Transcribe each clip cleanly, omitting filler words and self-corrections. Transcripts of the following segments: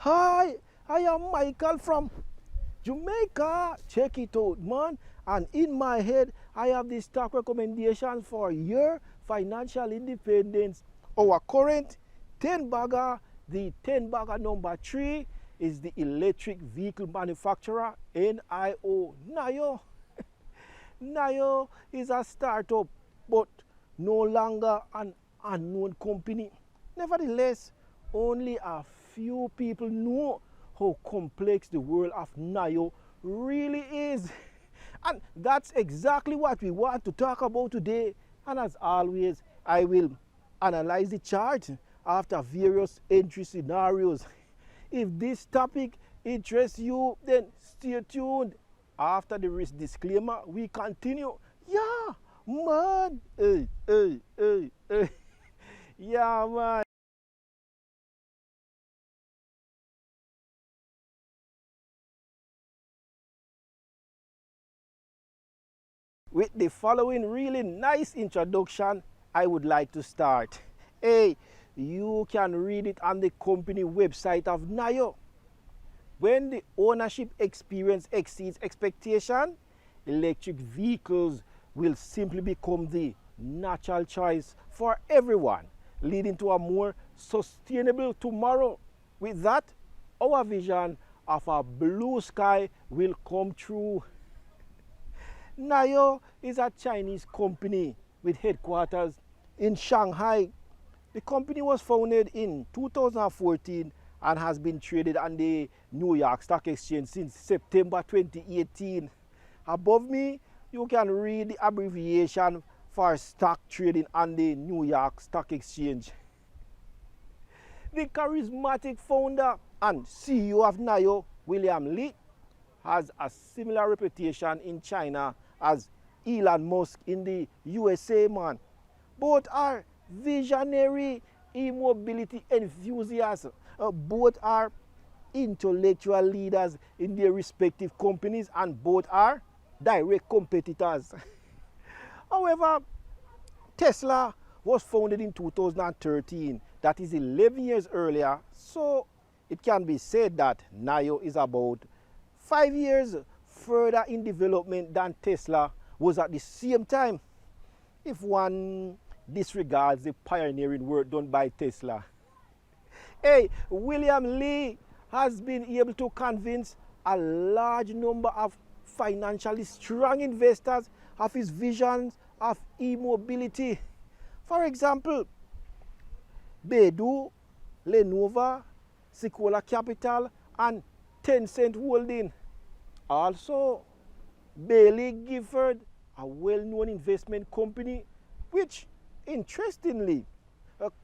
Hi, I am Michael from Jamaica. Check it out, man. And in my head, I have the stock recommendation for your financial independence. Our current 10 bagger, the 10 bagger number 3 is the electric vehicle manufacturer NIO. NIO is a startup, but no longer an unknown company. Nevertheless, only a few people know how complex the world of NIO really is. And that's exactly what we want to talk about today. And as always, I will analyze the chart after various entry scenarios. If this topic interests you, then stay tuned. After the risk disclaimer, we continue. Yeah, man. Hey. Yeah, man. With the following really nice introduction, I would like to start. Hey, you can read it on the company website of NIO. When the ownership experience exceeds expectation, electric vehicles will simply become the natural choice for everyone, leading to a more sustainable tomorrow. With that, our vision of a blue sky will come true. NIO is a Chinese company with headquarters in Shanghai. The company was founded in 2014 and has been traded on the New York Stock Exchange since September 2018. Above me, you can read the abbreviation for stock trading on the New York Stock Exchange. The charismatic founder and CEO of NIO, William Li, has a similar reputation in China as Elon Musk in the USA, man. Both are visionary e-mobility enthusiasts. Both are intellectual leaders in their respective companies, and both are direct competitors. However, Tesla was founded in 2013. That is 11 years earlier. So it can be said that NIO is about 5 years further in development than Tesla was at the same time, if one disregards the pioneering work done by Tesla. Hey, William Li has been able to convince a large number of financially strong investors of his visions of e-mobility. For example, Beidou, Lenovo, Sequoia Capital, and Tencent Holding. Also, Bailey Gifford, a well-known investment company, which interestingly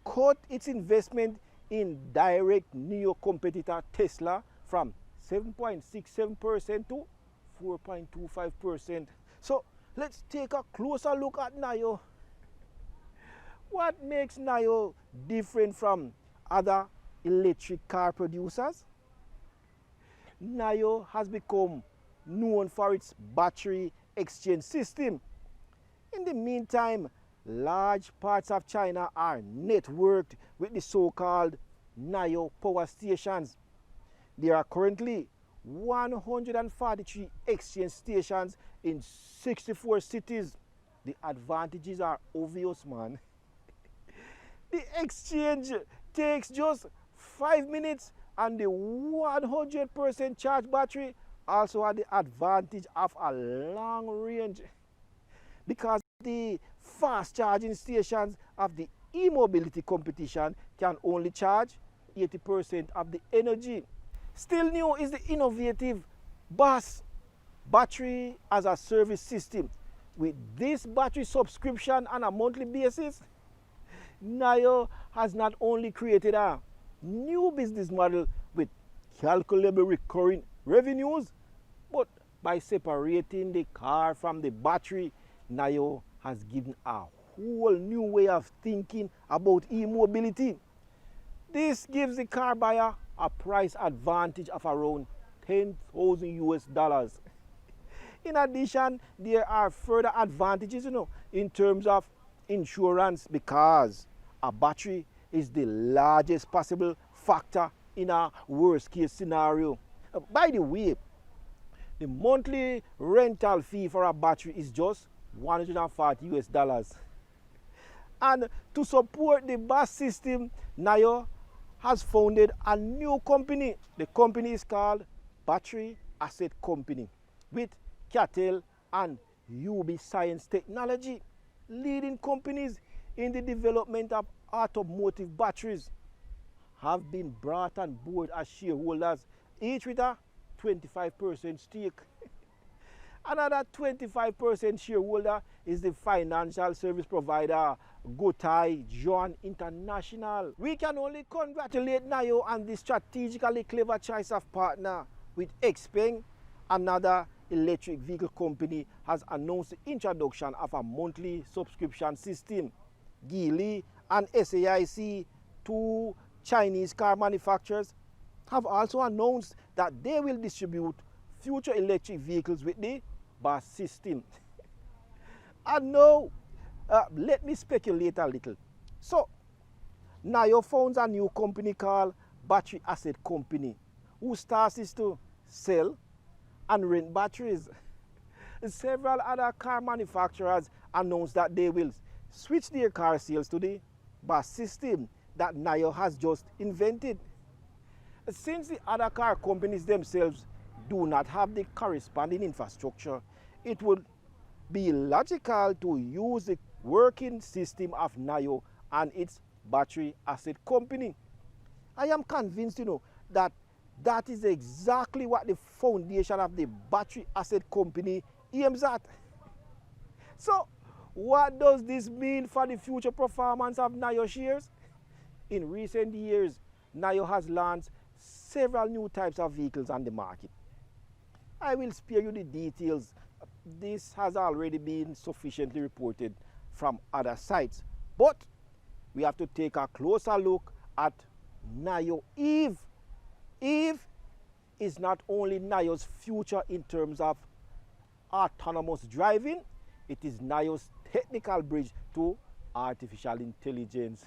cut its investment in direct NIO competitor Tesla from 7.67% to 4.25%. So let's take a closer look at NIO. What makes NIO different from other electric car producers? NIO has become known for its battery exchange system. In the meantime, large parts of China are networked with the so-called NIO power stations. There are currently 143 exchange stations in 64 cities. The advantages are obvious, man. The exchange takes just 5 minutes, and the 100% charge battery also has the advantage of a long range, because the fast charging stations of the e-mobility competition can only charge 80% of the energy. Still new is the innovative BAS, battery as a service system. With this battery subscription on a monthly basis, NIO has not only created a new business model with calculable recurring revenues, but by separating the car from the battery, NIO has given a whole new way of thinking about e-mobility. This gives the car buyer a price advantage of around $10,000 US. In addition, there are further advantages, in terms of insurance, because a battery is the largest possible factor in a worst case scenario. By the way, the monthly rental fee for a battery is just $140 US. And to support the bus system, NIO has founded a new company. The company is called Battery Asset Company with Cattel and UB Science Technology, leading companies in the development of automotive batteries, have been brought on board as shareholders, each with a 25% stake. Another 25% shareholder is the financial service provider Guotai Juan International. We can only congratulate NIO on the strategically clever choice of partner with Xpeng. Another electric vehicle company has announced the introduction of a monthly subscription system. Geely and SAIC, two Chinese car manufacturers, have also announced that they will distribute future electric vehicles with the bus system. And now, let me speculate a little. So, NIO founds a new company called Battery Asset Company, whose task is to sell and rent batteries. Several other car manufacturers announced that they will switch their car sales to the bus system that NIO has just invented. Since the other car companies themselves do not have the corresponding infrastructure, it would be logical to use the working system of NIO and its Battery Asset Company. I am convinced, that that is exactly what the foundation of the Battery Asset Company aims at. So, what does this mean for the future performance of NIO shares? In recent years, NIO has launched several new types of vehicles on the market. I will spare you the details. This has already been sufficiently reported from other sites. But we have to take a closer look at NIO Eve. Eve is not only NIO's future in terms of autonomous driving, it is NIO's technical bridge to artificial intelligence.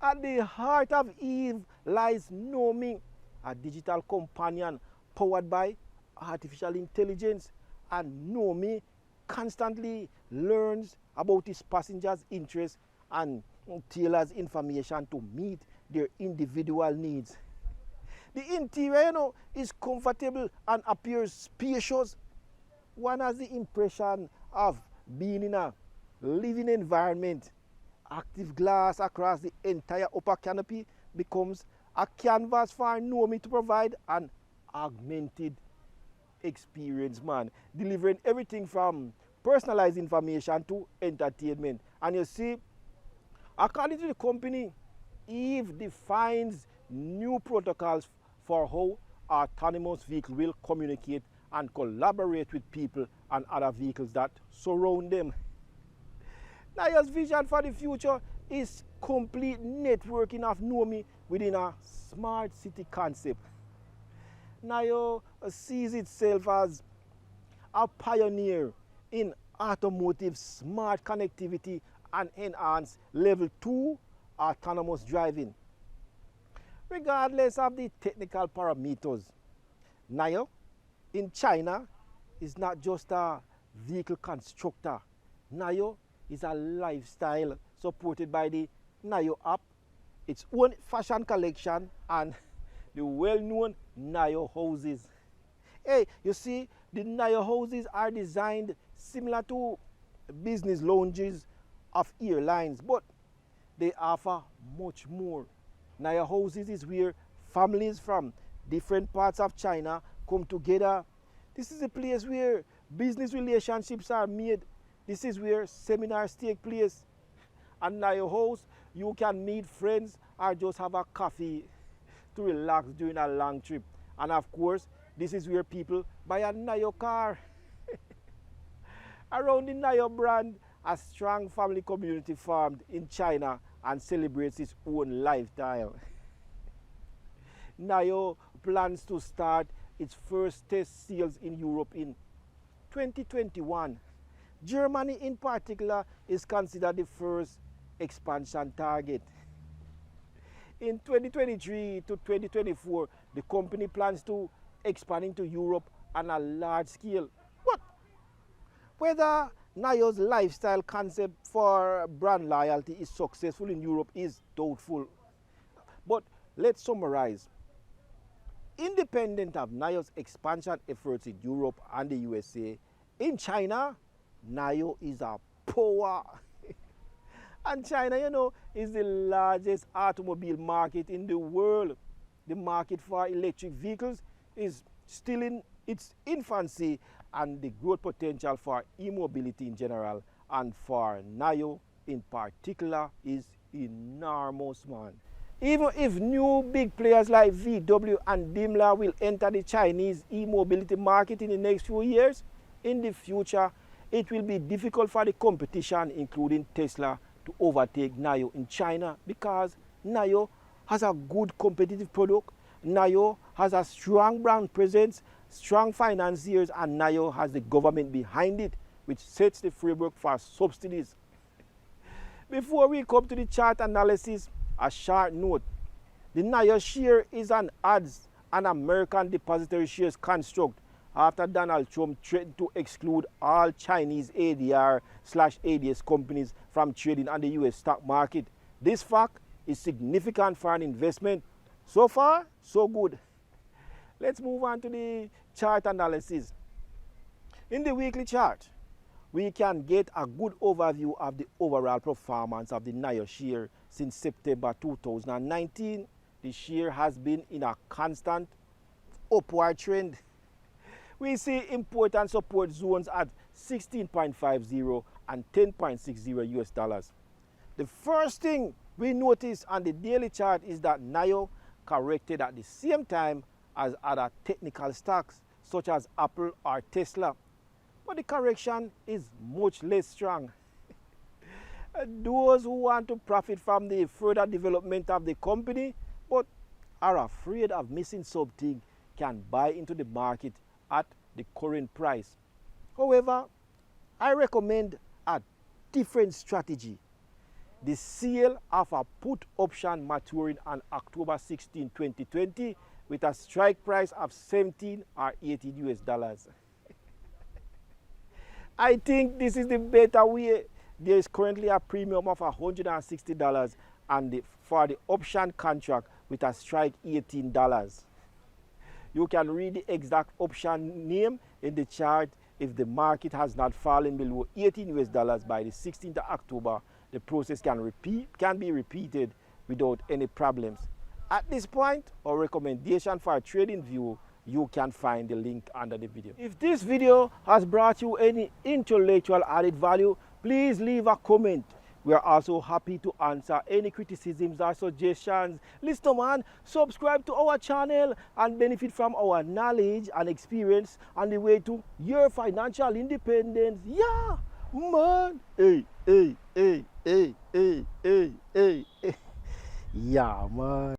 At the heart of Eve lies Nomi, a digital companion powered by artificial intelligence. And Nomi constantly learns about its passengers' interests and tailors information to meet their individual needs. The interior, is comfortable and appears spacious. One has the impression of being in a living environment. Active glass across the entire upper canopy becomes a canvas for Nomi to provide an augmented experience, delivering everything from personalized information to entertainment. And you see, according to the company, Eve defines new protocols for how autonomous vehicles will communicate and collaborate with people and other vehicles that surround them. NIO's vision for the future is complete networking of Nomi within a smart city concept. NIO sees itself as a pioneer in automotive smart connectivity and enhanced level 2 autonomous driving. Regardless of the technical parameters, NIO in China is not just a vehicle constructor. NIO is a lifestyle supported by the NIO app, its own fashion collection, and the well-known NIO houses. Hey, you see, the NIO houses are designed similar to business lounges of airlines, but they offer much more. NIO houses is where families from different parts of China come together. This is a place where business relationships are made. This is where seminars take place. At NIO house, you can meet friends or just have a coffee to relax during a long trip. And of course, this is where people buy a NIO car. Around the NIO brand, a strong family community formed in China and celebrates its own lifestyle. NIO plans to start its first test sales in Europe in 2021. Germany in particular is considered the first expansion target. In 2023 to 2024, the company plans to expand into Europe on a large scale. But whether NIO's lifestyle concept for brand loyalty is successful in Europe is doubtful. But let's summarize. Independent of NIO's expansion efforts in Europe and the USA, in China, NIO is a power. And China, you know, is the largest automobile market in the world. The market for electric vehicles is still in its infancy, and the growth potential for e-mobility in general and for NIO in particular is enormous, man. Even if new big players like VW and Daimler will enter the Chinese e-mobility market in the next few years, in the future, it will be difficult for the competition, including Tesla, to overtake NIO in China, because NIO has a good competitive product, NIO has a strong brand presence, strong financiers, and NIO has the government behind it, which sets the framework for subsidies. Before we come to the chart analysis, a short note. The NIO share is an American depository shares construct after Donald Trump threatened to exclude all Chinese ADR/ADS companies from trading on the US stock market. This fact is significant for an investment. So far, so good. Let's move on to the chart analysis. In the weekly chart, we can get a good overview of the overall performance of the NIO share since September 2019. The share has been in a constant upward trend. We see important support zones at 16.50 and 10.60 US dollars. The first thing we notice on the daily chart is that NIO corrected at the same time as other technical stocks such as Apple or Tesla. But the correction is much less strong. Those who want to profit from the further development of the company but are afraid of missing something can buy into the market at the current price. However, I recommend a different strategy. The sale of a put option maturing on October 16, 2020 with a strike price of 17 or 18 US dollars. I think this is the better way. There is currently a premium of $160 for the option contract with a strike $18. You can read the exact option name in the chart. If the market has not fallen below 18 US dollars by the 16th of October, the process can be repeated without any problems. At this point, our recommendation for a trading view, you can find the link under the video. If this video has brought you any intellectual added value, please leave a comment. We are also happy to answer any criticisms or suggestions. Listen, man, subscribe to our channel and benefit from our knowledge and experience on the way to your financial independence. Yeah, man. Hey. Yeah, man.